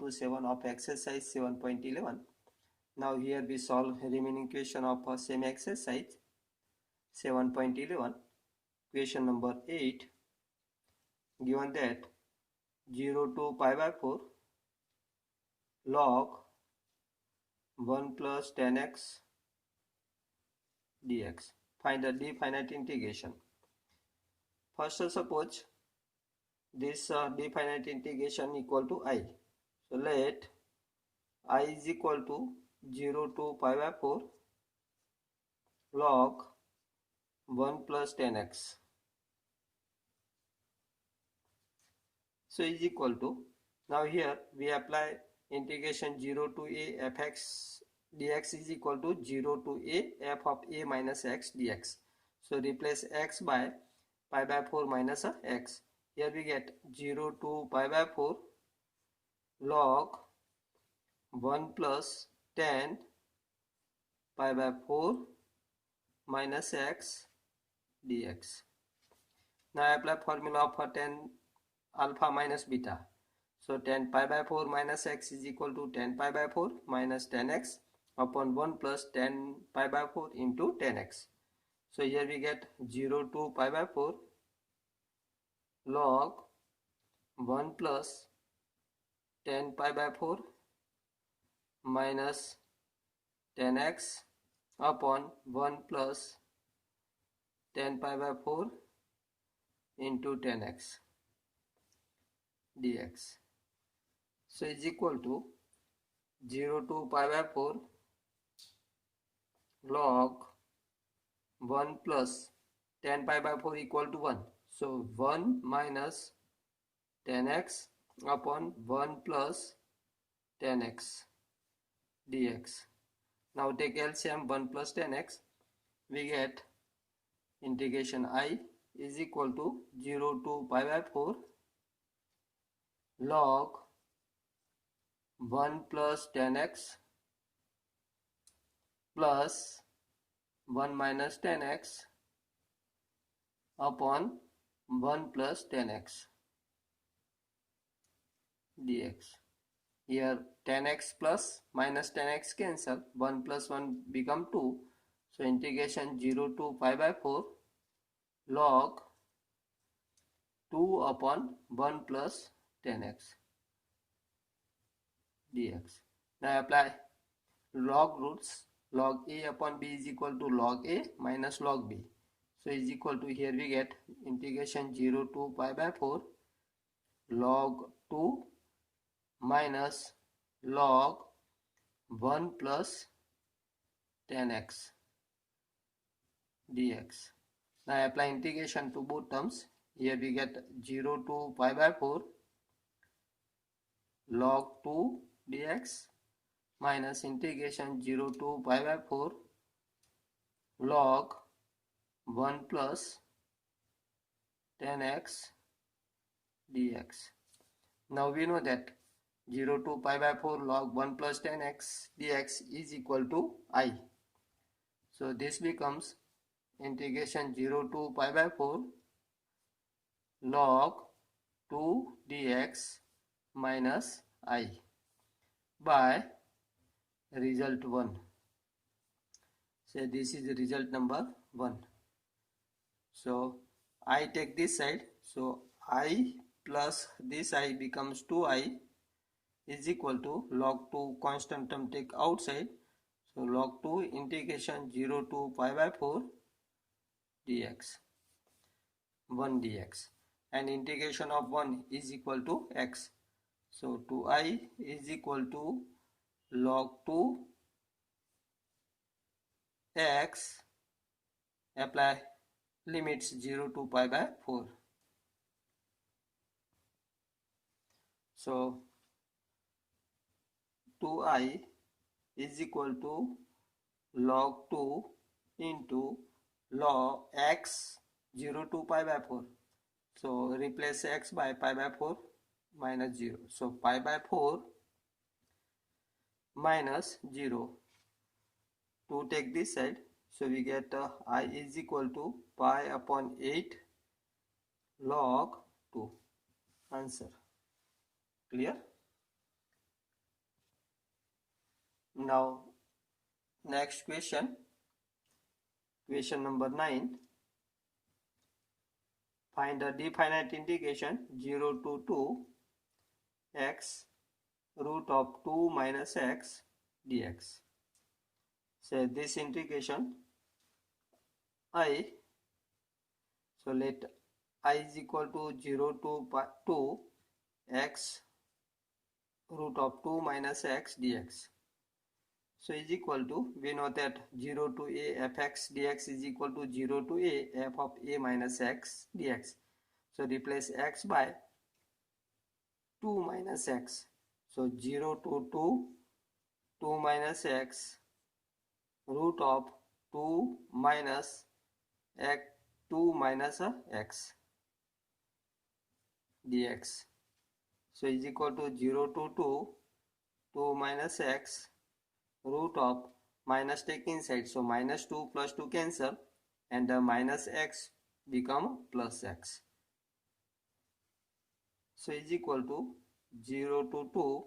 to 7 of exercise 7.11. Now here we solve remaining question of same exercise 7.11. Question number 8. Given that 0 to pi by 4 log 1 plus 10x dx. Find the definite integration. First, suppose this definite integration equal to I. So let I is equal to 0 to pi by 4 log 1 plus 10x. So is equal to, now here we apply integration 0 to a fx dx is equal to 0 to a f of a minus x dx. So replace x by pi by 4 minus x. Here we get 0 to pi by 4 log 1 plus 10 pi by 4 minus x dx. Now I apply formula for 10 alpha minus beta. So 10 pi by 4 minus x is equal to 10 pi by 4 minus 10x upon 1 plus 10 pi by 4 into 10x. So here we get 0 to pi by 4 log 1 plus 10 pi by 4 minus 10x upon 1 plus 10 pi by 4 into 10x dx. So is equal to 0 to pi by 4 log 1 plus 10 pi by 4 equal to 1. So 1 minus 10x upon 1 plus 10x dx. Now take LCM 1 plus 10x. We get integration I is equal to 0 to pi by 4 log 1 plus 10x plus 1 minus 10x upon 1 plus 10x dx. Here 10x plus minus 10x cancel, 1 plus 1 become 2. So integration 0 to pi by 4 log 2 upon 1 plus 10x dx. Now apply log roots. Log a upon b is equal to log a minus log b. So is equal to, here we get integration 0 to pi by 4 log 2 minus log 1 plus 10x dx. Now apply integration to both terms. Here we get 0 to pi by 4 log 2 dx minus integration 0 to pi by 4 log 1 plus 10x dx. Now we know that 0 to pi by 4 log 1 plus 10x dx is equal to I. So this becomes integration 0 to pi by 4 log 2 dx minus I by result 1. So this is the result number 1. So I take this side. So I plus this I becomes 2I is equal to log 2 constant term take outside. So log 2 integration 0 to pi by 4 dx 1 dx, and integration of 1 is equal to x. So 2I is equal to log 2 x, apply limits 0 to pi by 4. So 2I is equal to log 2 into log x 0 to pi by 4. So replace x by pi by 4 minus 0. So pi by 4 minus 0. To take this side. So we get I is equal to pi upon 8 log 2. Answer. Clear? Now next question number 9. Find the definite integration 0 to 2 x root of 2 minus x dx. Say this integration I, so let I is equal to 0 to 2 x root of 2 minus x dx. So is equal to, we know that 0 to a fx dx is equal to 0 to a f of a minus x dx. So replace x by 2 minus x. So 0 to 2 minus x root of 2 minus x 2 minus x dx. So is equal to 0 to 2 minus x root of minus take inside, so minus 2 plus 2 cancel and the minus x become plus x. So is equal to 0 to 2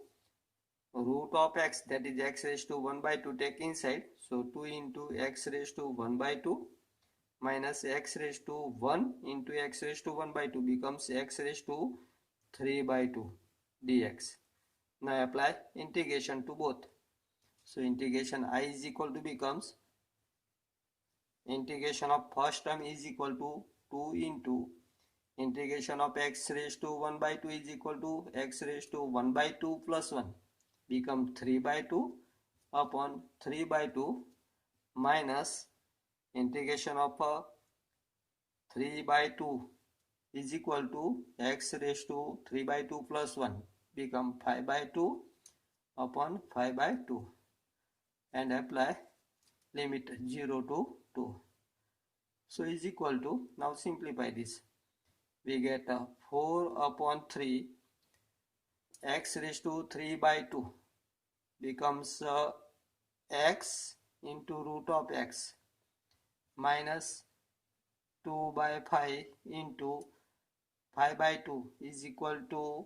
root of x, that is x raised to 1 by 2 take inside, so 2 into x raised to 1 by 2 minus x raised to 1 into x raised to 1 by 2 becomes x raised to 3 by 2 dx. Now apply integration to both. So integration I is equal to becomes integration of first term is equal to 2 into integration of x raised to 1 by 2 is equal to x raised to 1 by 2 plus 1 become 3 by 2 upon 3 by 2 minus integration of 3 by 2 is equal to x raised to 3 by 2 plus 1 become 5 by 2 upon 5 by 2 and apply limit 0 to 2. So is equal to, now simplify this, we get 4 upon 3 x raised to 3 by 2 becomes x into root of x minus 2 by 5 into 5 by 2 is equal to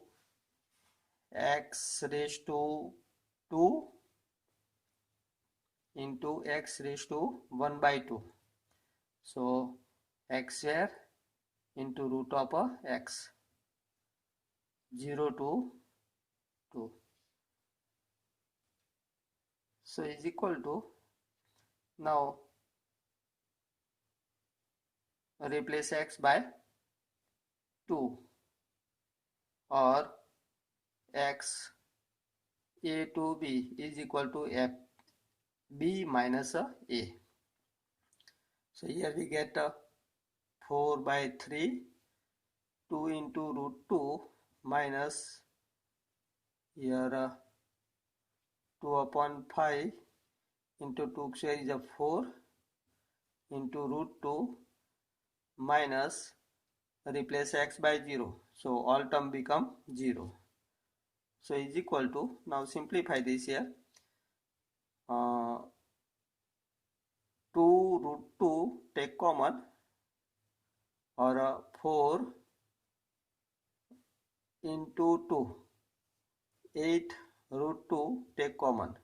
x raised to 2 into x raised to 1 by 2. So x square into root of x 0 to 2. So is equal to, now replace x by 2 or x a to b is equal to f b minus a. So here we get 4 by 3 2 into root 2 minus here 2 upon 5 into 2 square is a 4 into root 2 minus replace x by 0. So all term become 0. So is equal to, now simplify this here, 2 root 2 take common or 4 into 2 8 root 2 take common.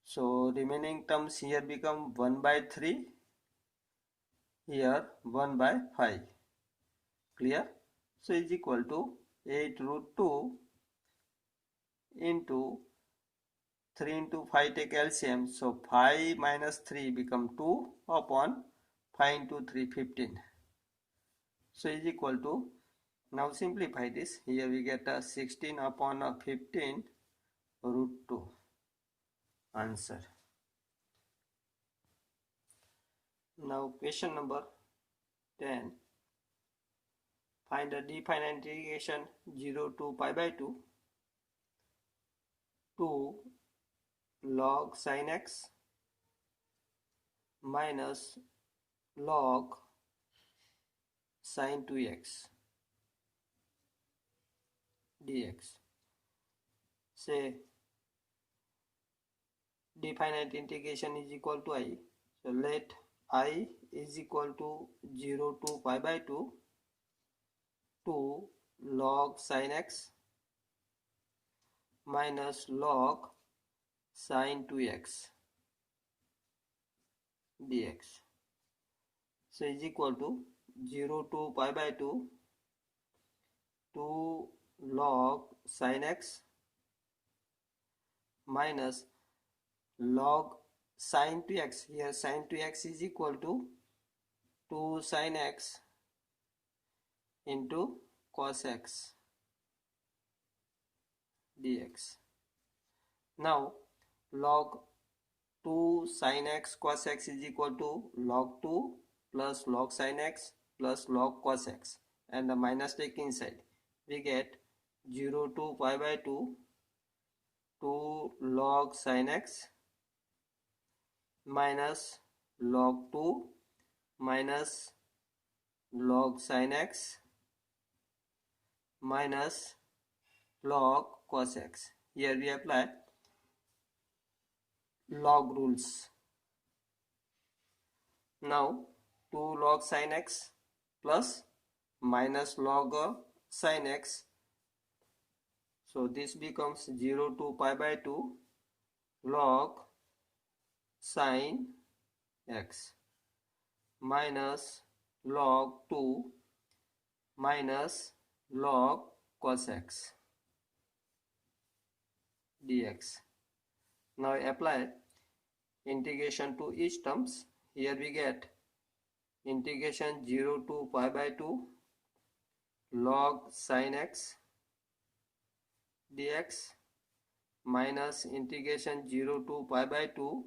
So remaining terms here become 1 by 3, here 1 by 5. Clear? So is equal to 8 root 2 into 3 into 5 take LCM. So 5 minus 3 become 2 upon 5 into 3 15. So is equal to, now simplify this, here we get 16 upon 15 root 2. Answer. Now question number 10. Find the definite integration 0 to pi by 2 2 log sin x minus log sin 2x dx. Say definite integration is equal to I. So let I is equal to 0 to pi by 2 2 log sin x minus log sine 2x dx. So is equal to 0 to pi by 2 log sine x minus log sine 2x. Here sine 2x is equal to 2 sine x into cos x dx. Now log 2 sine x cos x is equal to log 2 plus log sine x plus log cos x, and the minus take inside. We get 0 to pi by 2 log sine x minus log 2 minus log sine x minus log cos x. Here we apply log rules. Now 2 log sine x plus minus log sine x. So this becomes 0 to pi by 2 log sine x minus log 2 minus log cos x dx. Now apply integration to each terms. Here we get integration 0 to pi by 2 log sine x dx minus integration 0 to pi by 2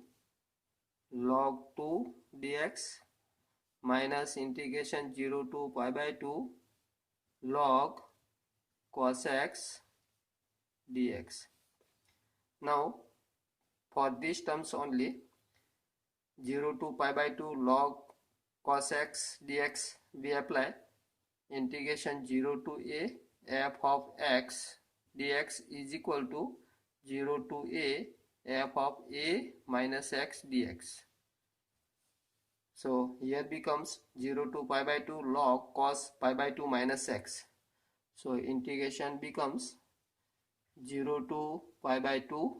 log 2 dx minus integration 0 to pi by 2 log cos x dx. Now for these terms only, 0 to pi by 2 log cos x dx, we apply integration 0 to a f of x dx is equal to 0 to a f of a minus x dx. So here becomes 0 to pi by 2 log cos pi by 2 minus x. So integration becomes 0 to pi by 2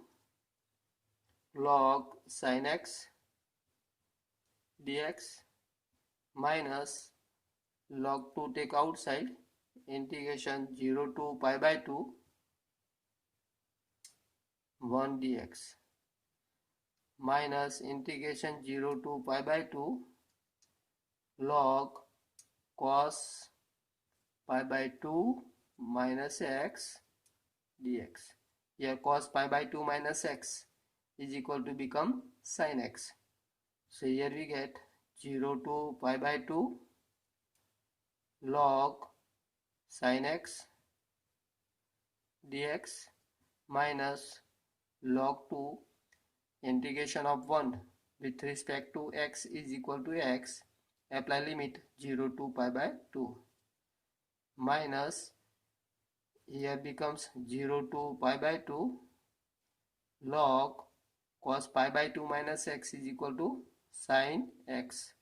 log sin x dx minus log 2 take outside, integration 0 to pi by 2 1 dx minus integration 0 to pi by 2 log cos pi by 2 minus x dx. Here cos pi by 2 minus x is equal to become sin x. So here we get 0 to pi by 2 log sin x dx minus log 2 integration of 1 with respect to x is equal to x, apply limit 0 to pi by 2 minus here becomes 0 to pi by 2 log cos pi by 2 minus x is equal to sin x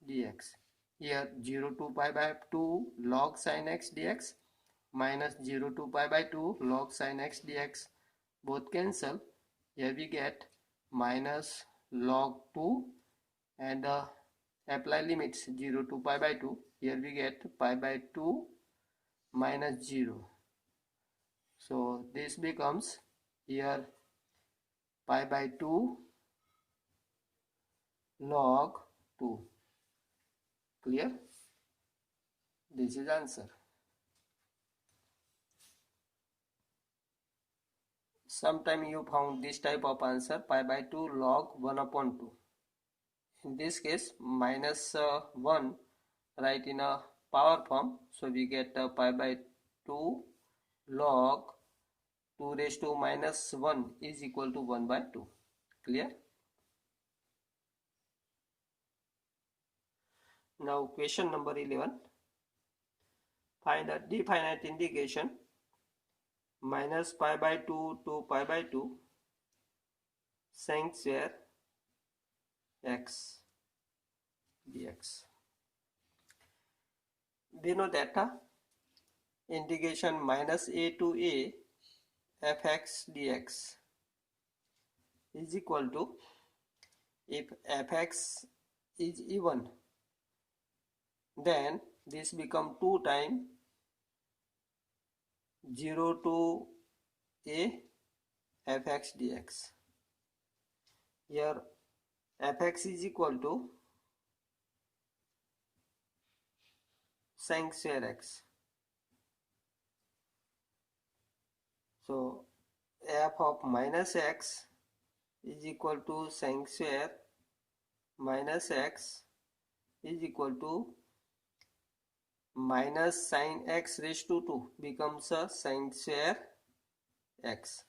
dx. Here 0 to pi by 2 log sin x dx minus 0 to pi by 2 log sin x dx both cancel. Here we get minus log 2 and apply limits 0 to pi by 2. Here we get pi by 2 minus 0. So this becomes here pi by 2 log 2. Clear? This is answer. Sometime you found this type of answer, pi by 2 log 1 upon 2. In this case minus 1 write in a power form, so we get pi by 2 log 2 raised to minus 1 is equal to 1 by 2. Clear? Now question number 11. Find a definite integration minus pi by 2 to pi by 2 sin square x dx. We know that integration minus a to a fx dx is equal to, if fx is even, then this become 2 times 0 to a fx dx. Here fx is equal to sin square x. So f of minus x is equal to sin square minus x is equal to minus sin x raised to 2 becomes a sin square x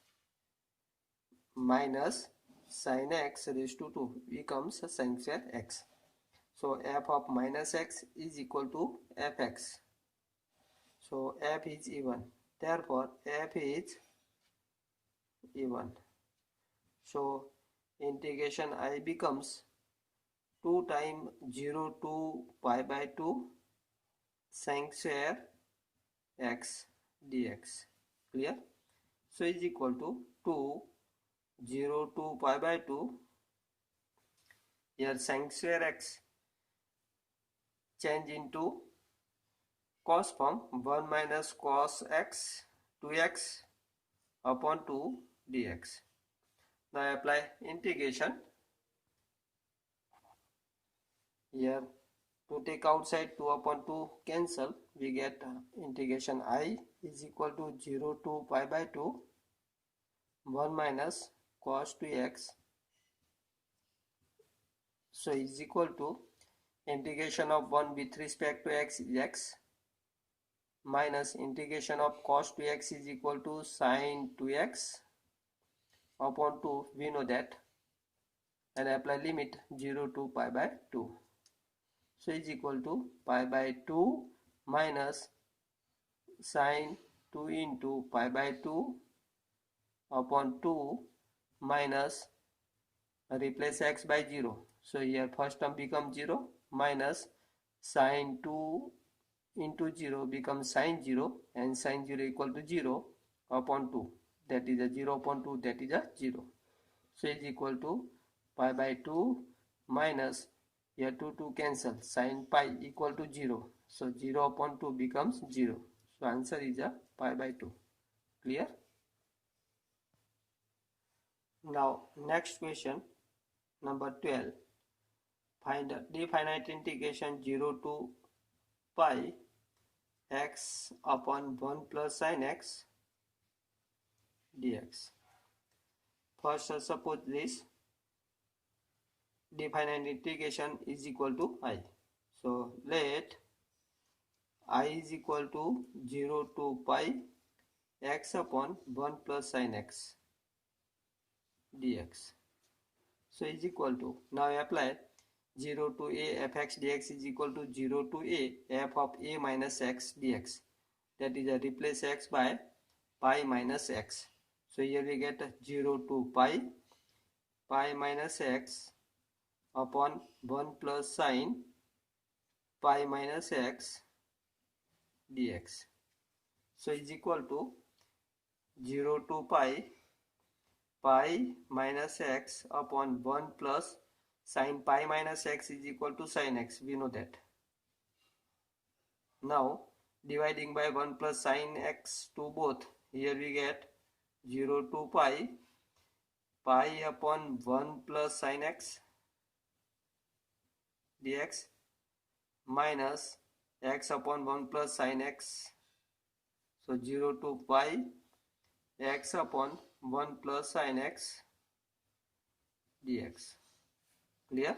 minus sin x raised to 2 becomes a sin square x. So f of minus x is equal to fx. So f is even. Therefore f is even. So integration I becomes 2 times 0 to pi by 2 sin square x dx. Clear? So is equal to 2 0 to pi by 2. Here sin square x change into cos form, 1 minus cos x 2x upon 2 dx. Now apply integration. Here to take outside 2 upon 2 cancel, we get integration I is equal to 0 to pi by 2 1 minus cos 2x. So is equal to integration of 1 with respect to x is x minus integration of cos 2x is equal to sin 2x upon 2, we know that, and apply limit 0 to pi by 2. So is equal to pi by 2 minus sin 2 into pi by 2 upon 2 minus replace x by 0. So here first term becomes 0 minus sin 2 into 0 becomes sin 0, and sin 0 equal to 0 upon 2, that is a 0 upon 2, that is a 0. So is equal to pi by 2 minus, here 2 cancel, sin pi equal to 0. So 0 upon 2 becomes 0. So answer is a pi by 2. Clear? Now next question, number 12. Find definite integration 0 to pi x upon 1 plus sin x dx. First suppose this definite integration is equal to I. So let I is equal to 0 to pi x upon 1 plus sin x dx. So is equal to, now apply 0 to a fx dx is equal to 0 to a f of a minus x dx, that is a replace x by pi minus x. So here we get 0 to pi minus x upon 1 plus sin pi minus x dx. So is equal to 0 to pi minus x upon 1 plus sin pi minus x is equal to sin x, we know that. Now dividing by 1 plus sin x to both, here we get 0 to pi upon 1 plus sin x dx minus x upon 1 plus sin x. So 0 to pi x upon 1 plus sin x dx. Clear?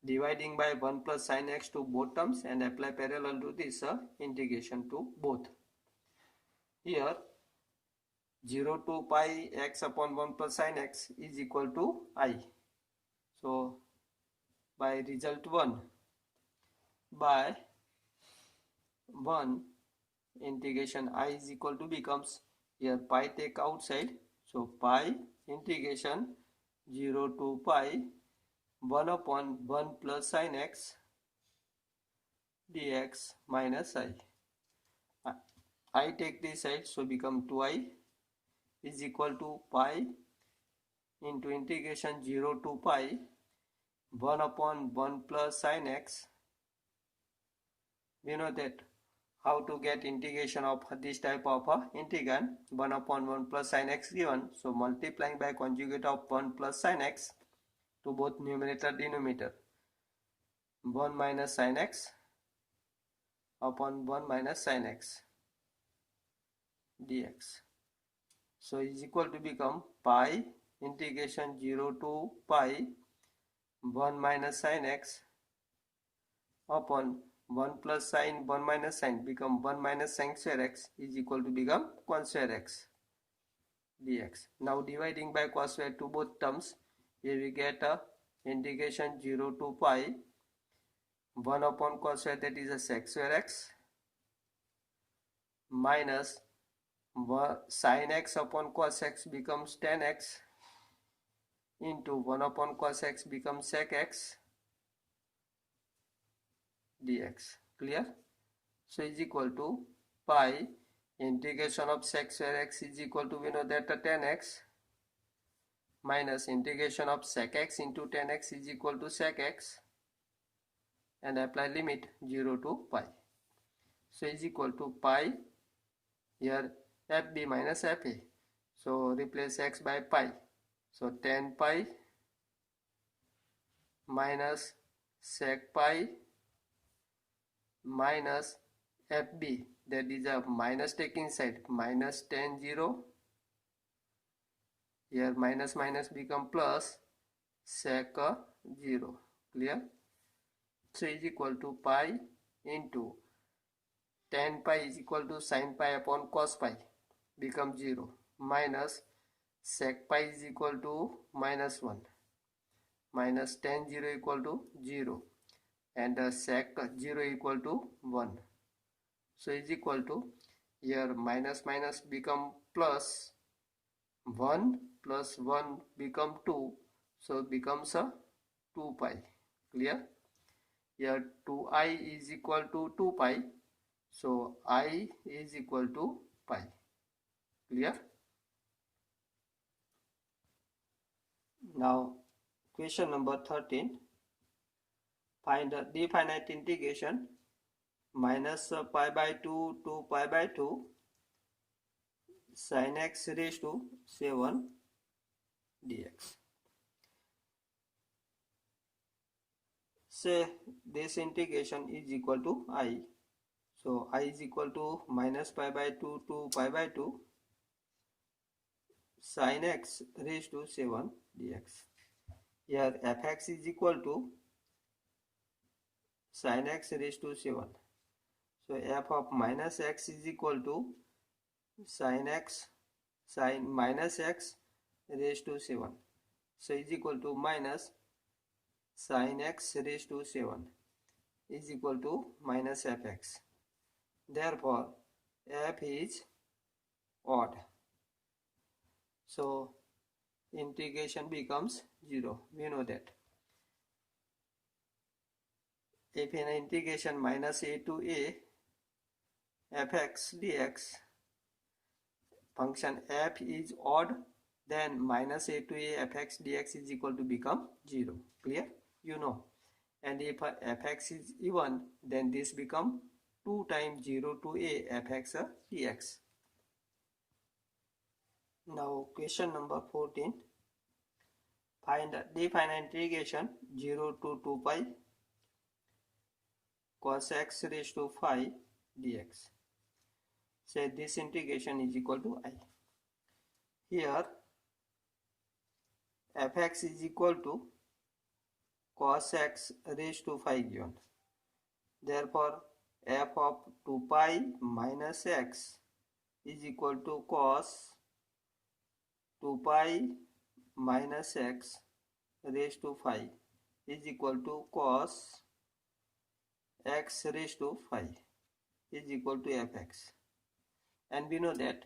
Dividing by 1 plus sin x to both terms and apply parallel to this integration to both. Here 0 to pi x upon 1 plus sin x is equal to I. So by result 1, by 1 integration I is equal to becomes, here pi take outside, so pi integration 0 to pi 1 upon 1 plus sin x dx minus I take this side, so become 2i is equal to pi into integration 0 to pi 1 upon 1 plus sin x. We know that how to get integration of this type of integrand 1 upon 1 plus sin x given. So multiplying by conjugate of 1 plus sin x to both numerator denominator, 1 minus sin x upon 1 minus sin x dx. So is equal to become pi integration 0 to pi 1 minus sin x upon 1 plus sin 1 minus sin become 1 minus sin square x is equal to become cos square x dx. Now dividing by cos square to both terms, here we get a integration 0 to pi 1 upon cos square, that is a sec square x, minus sin x upon cos x becomes tan x into 1 upon cos x becomes sec x dx. Clear? So is equal to pi integration of sec square x is equal to, we know that tan x, minus integration of sec x into tan x is equal to sec x, and apply limit 0 to pi. So is equal to pi, here fb minus fa, so replace x by pi, so tan pi minus sec pi minus fb, that is a minus taking side, minus tan 0, here minus minus become plus sec 0. Clear? So is equal to pi into tan pi is equal to sin pi upon cos pi become 0, minus sec pi is equal to minus 1, minus tan 0 equal to 0, and sec 0 equal to 1. So is equal to, here minus minus become plus 1 plus 1 become 2, so becomes a 2 pi. Clear? Here 2i is equal to 2 pi, so I is equal to pi. Clear? Now question number 13. Find the finite integration minus pi by 2 to pi by 2 sin x raised to 7 dx. Say this integration is equal to I. So I is equal to minus pi by 2 to pi by 2 sin x raised to 7 dx. Here fx is equal to sin x raised to 7. So f of minus x is equal to sin x sin minus x raised to 7. So is equal to minus sin x raised to 7 is equal to minus fx. Therefore f is odd. So integration becomes 0. We know that. If in integration minus a to a fx dx function f is odd, then minus a to a fx dx is equal to become 0. Clear? You know. And if fx is even, then this become 2 times 0 to a fx dx. Now question number 14. Find the finite integration 0 to 2 pi cos x raised to 5 dx. Say this integration is equal to I. Here fx is equal to cos x raised to 5 given. Therefore f of 2 pi minus x is equal to cos 2 pi minus x raised to 5 is equal to cos x raised to 5 is equal to fx. And we know that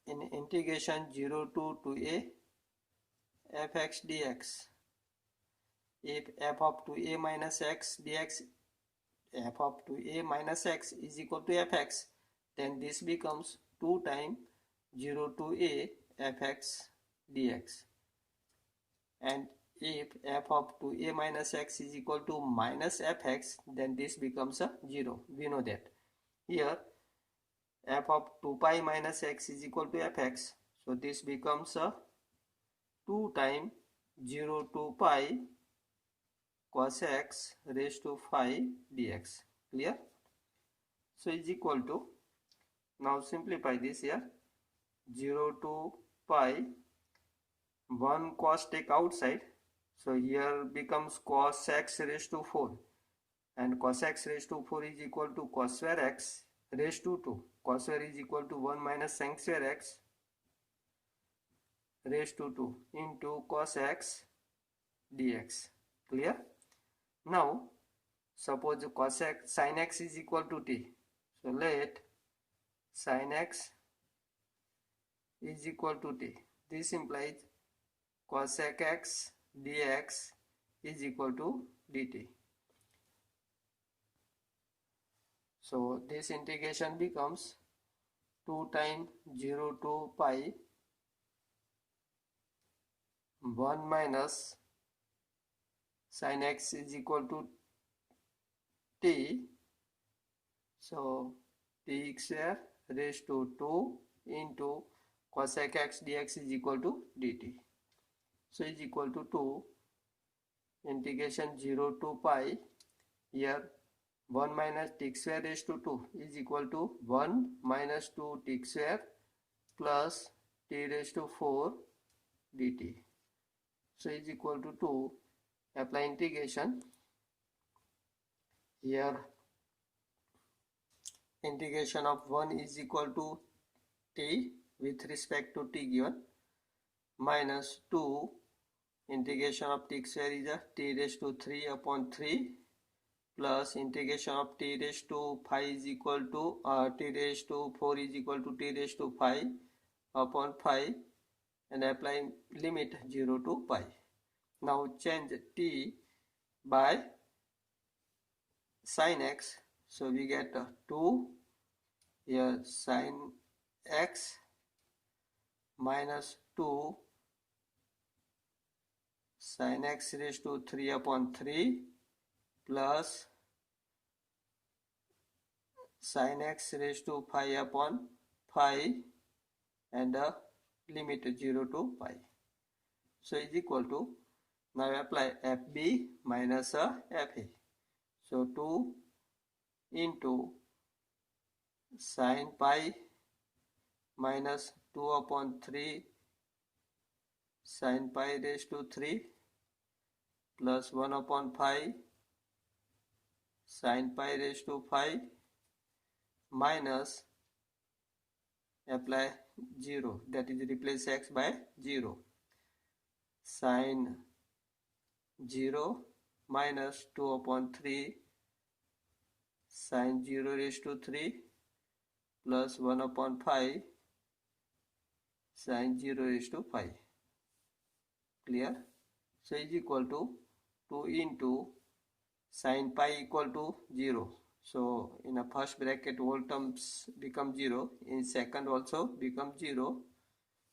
in integration 0 to 2a fx dx, if f of 2a minus x dx, f of 2a minus x is equal to fx, then this becomes 2 times 0 to a fx dx. and if f of 2a minus x is equal to minus fx, then this becomes a 0. We know that. Here f of 2 pi minus x is equal to fx, so this becomes a 2 times 0 to pi cos x raised to 5 dx. Clear? So is equal to, now simplify this here, 0 to pi, 1 cos take outside, so here becomes cos x raised to 4, and cos x raised to 4 is equal to cos square x raised to 2. Cos square is equal to 1 minus sin square x raised to 2 into cos x dx. Clear? Now suppose cos x sin x is equal to t, so let sin x is equal to t. This implies cosec x dx is equal to dt. So this integration becomes 2 times 0 to pi 1 minus sin x is equal to t, so t square raised to 2 into cosec x dx is equal to dt. So is equal to 2 integration 0 to pi, here 1 minus t square raised to 2 is equal to 1 minus 2 t square plus t raised to 4 dt. So is equal to 2. Apply integration. Here integration of 1 is equal to t with respect to t given, minus 2 integration of t square is a t raised to 3 upon 3 plus integration of t raised to 5 is equal to t raised to 4 is equal to t raised to 5 upon 5, and applying limit 0 to pi. Now change t by sin x, so we get 2 here sin x minus 2 sin x raised to 3 upon 3 plus sin x raised to 5 upon 5 and limit 0 to pi. So is equal to, now apply fb minus fa. So 2 into sin pi minus 2 upon 3 sin pi raised to 3 plus 1 upon 5 sin pi raised to 5 minus apply 0, that is replace x by 0, sin 0 minus 2 upon 3 sin 0 raised to 3 plus 1 upon 5 sin 0 raised to 5. Clear? So is equal to 2 into sin pi equal to 0. So in a first bracket all terms become 0, in second also become 0.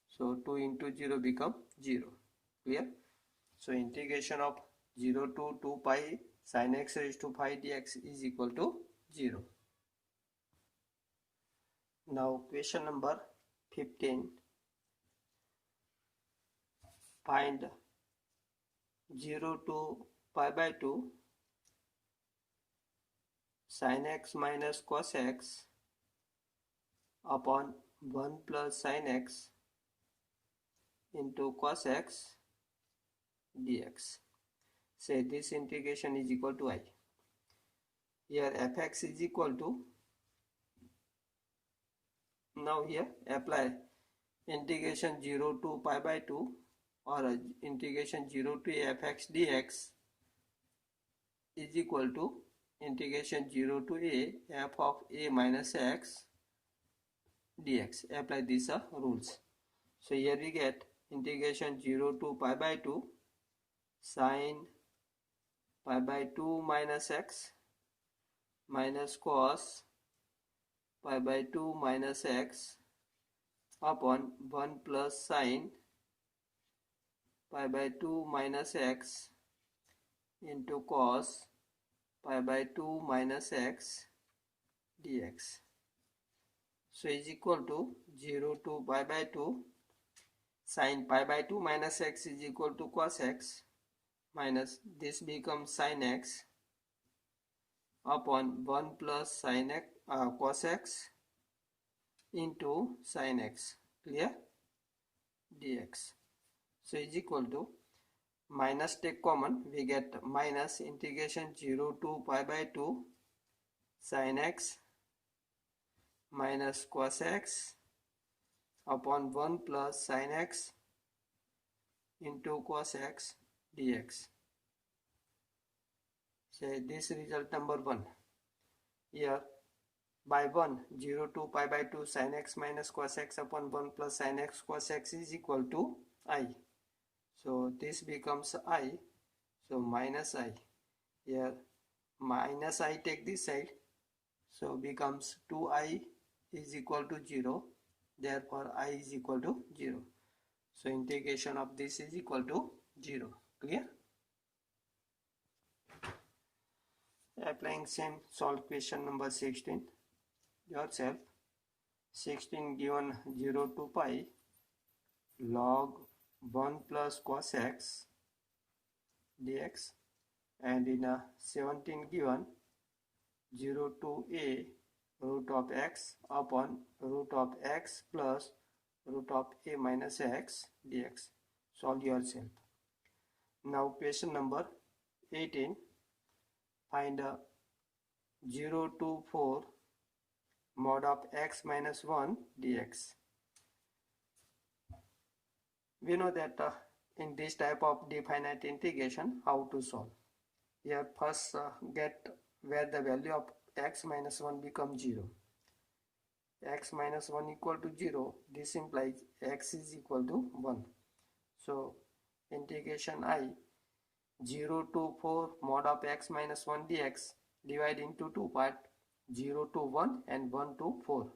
So 2 into 0 become 0. Clear? So integration of 0 to 2 pi sin x raised to 5 dx is equal to 0. Now question number 15. Find 0 to pi by 2 sin x minus cos x upon 1 plus sin x into cos x dx. Say this integration is equal to I. Here fx is equal to, now here apply integration 0 to pi by 2 or integration 0 to fx dx is equal to integration 0 to a f of a minus x dx. Apply these rules. So here we get integration 0 to pi by 2 sin pi by 2 minus x minus cos pi by 2 minus x upon 1 plus sin pi by 2 minus x into cos pi by 2 minus x dx. So is equal to 0 to pi by 2 sin pi by 2 minus x is equal to cos x minus this becomes sin x upon 1 plus sin x cos x into sin x, clear, dx. So is equal to minus take common, we get minus integration 0 to pi by 2 sin x minus cos x upon 1 plus sin x into cos x dx. Say this result number 1. Here by 1 0 to pi by 2 sin x minus cos x upon 1 plus sin x cos x is equal to I. So this becomes I. So minus I. Here minus I take this side. So becomes 2I is equal to 0. Therefore I is equal to 0. So integration of this is equal to 0. Clear? Applying same, solve question number 16 yourself. 16 given 0 to pi log 1 plus cos x dx, and in a 17 given 0 to a root of x upon root of x plus root of a minus x dx. Solve yourself. Now question number 18. Find 0 to 4 mod of x minus 1 dx. We know that in this type of definite integration how to solve. Here first get where the value of x minus 1 becomes 0. X minus 1 equal to 0. This implies x is equal to 1. So integration I 0 to 4 mod of x minus 1 dx divide into two part, 0 to 1 and 1 to 4.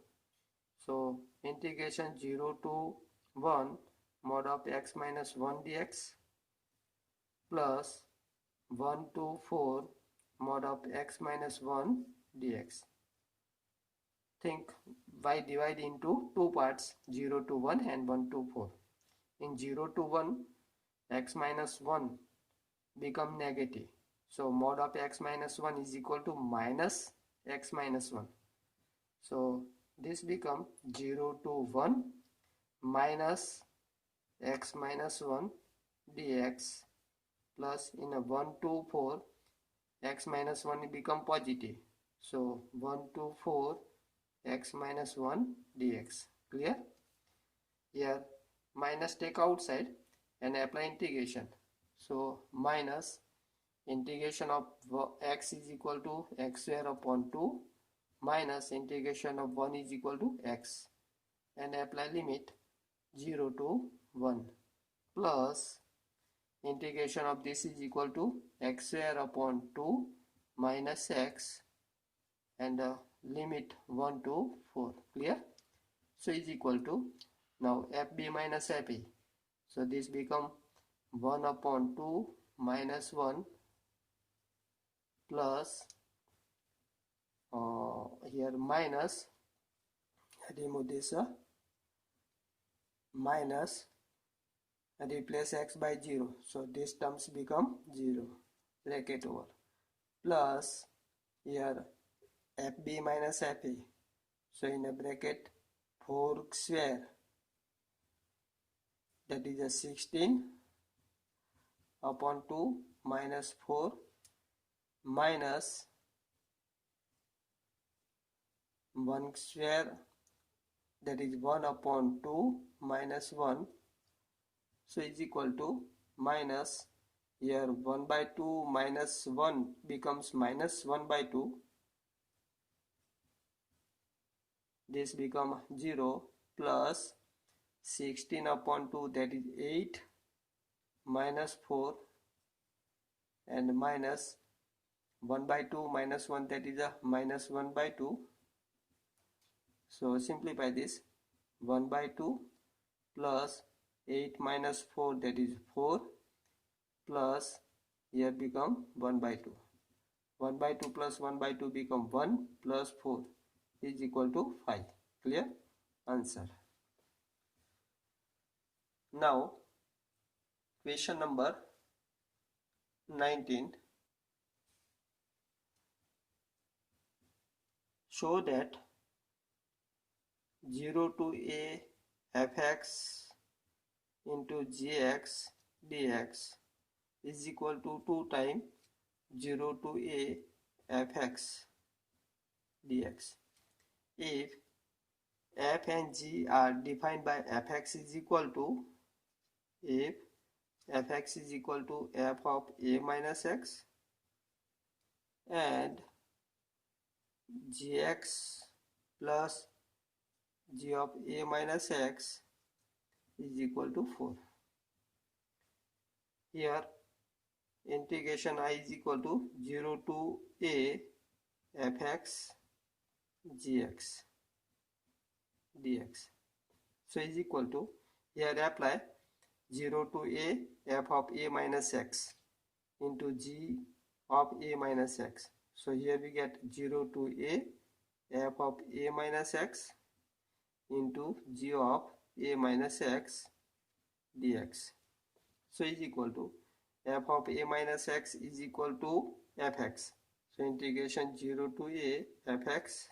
So integration 0 to 1 mod of x minus 1 dx plus 1 to 4 mod of x minus 1 dx. Think by divide into two parts, 0 to 1 and 1 to 4. In 0 to 1 x minus 1 become negative. So mod of x minus 1 is equal to minus x minus 1. So this become 0 to 1 minus x minus 1 dx plus in a 1 to 4 x minus 1 become positive. So 1 to 4 x minus 1 dx. Clear? Here minus take outside and apply integration. So minus integration of x is equal to x square upon 2 minus integration of 1 is equal to x, and apply limit 0 to 1 plus integration of this is equal to x square upon 2 minus x, and limit 1 to 4. Clear? So is equal to now fb minus fe. So this become 1 upon 2 minus 1 plus here minus, remove this minus, replace x by 0. So these terms become 0, bracket over, plus here fb minus fe. So in a bracket 4 square, that is a 16 upon 2 minus 4 minus 1 square, that is 1 upon 2 minus 1. So is equal to minus, here 1 by 2 minus 1 becomes minus 1 by 2. This become 0 plus 16 upon 2, that is 8 minus 4, and minus 1 by 2 minus 1, that is a minus 1 by 2. So simplify this, 1 by 2 plus 8 minus 4, that is 4, plus here become 1 by 2. 1 by 2 plus 1 by 2 become 1 plus 4 is equal to 5. Clear? Answer. Now question number 19. Show that 0 to a fx into gx dx is equal to 2 times 0 to a fx dx. If f and g are defined by fx is equal to, if fx is equal to f of a minus x and gx plus g of a minus x is equal to 4. Here integration I is equal to 0 to a fx gx dx. So is equal to, here apply 0 to a f of a minus x into g of a minus x. So here we get 0 to a f of a minus x into g of a minus x dx. So is equal to f of a minus x is equal to fx. So integration 0 to a fx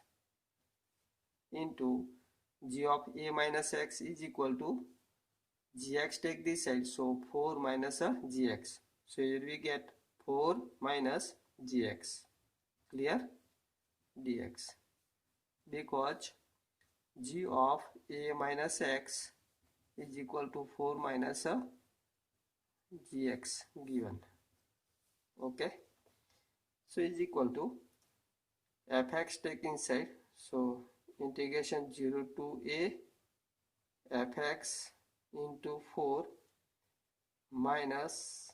into g of a minus x is equal to gx, take this side, so 4 minus gx. So here we get 4 minus gx. Clear? Dx. Because g of a minus x is equal to 4 minus gx given. Okay. So is equal to fx, take inside, so integration 0 to a fx into 4 minus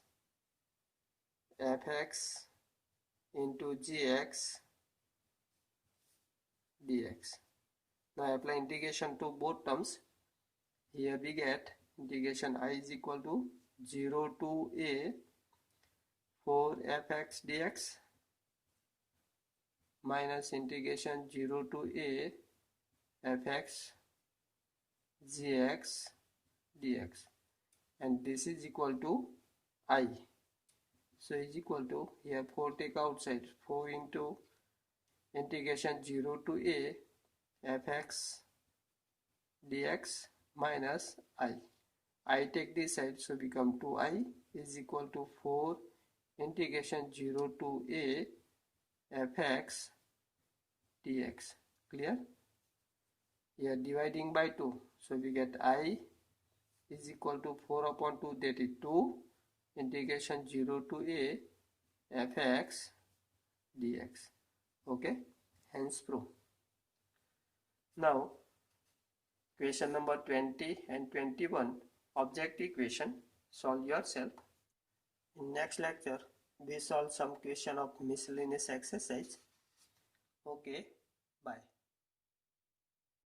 fx into gx dx. Now apply integration to both terms. Here we get integration I is equal to 0 to a 4 fx dx minus integration 0 to a fx gx dx, and this is equal to I. So is equal to, here 4 take outside, 4 into integration 0 to a fx dx minus I take this side, so become 2i is equal to 4 integration 0 to a fx dx. Clear? Here dividing by 2, so we get I is equal to 4 upon 2, that is 2 integration 0 to a fx dx. Okay, hence proof. Now question number 20 and 21, objective question, solve yourself. In next lecture we solve some question of miscellaneous exercise. Okay, bye.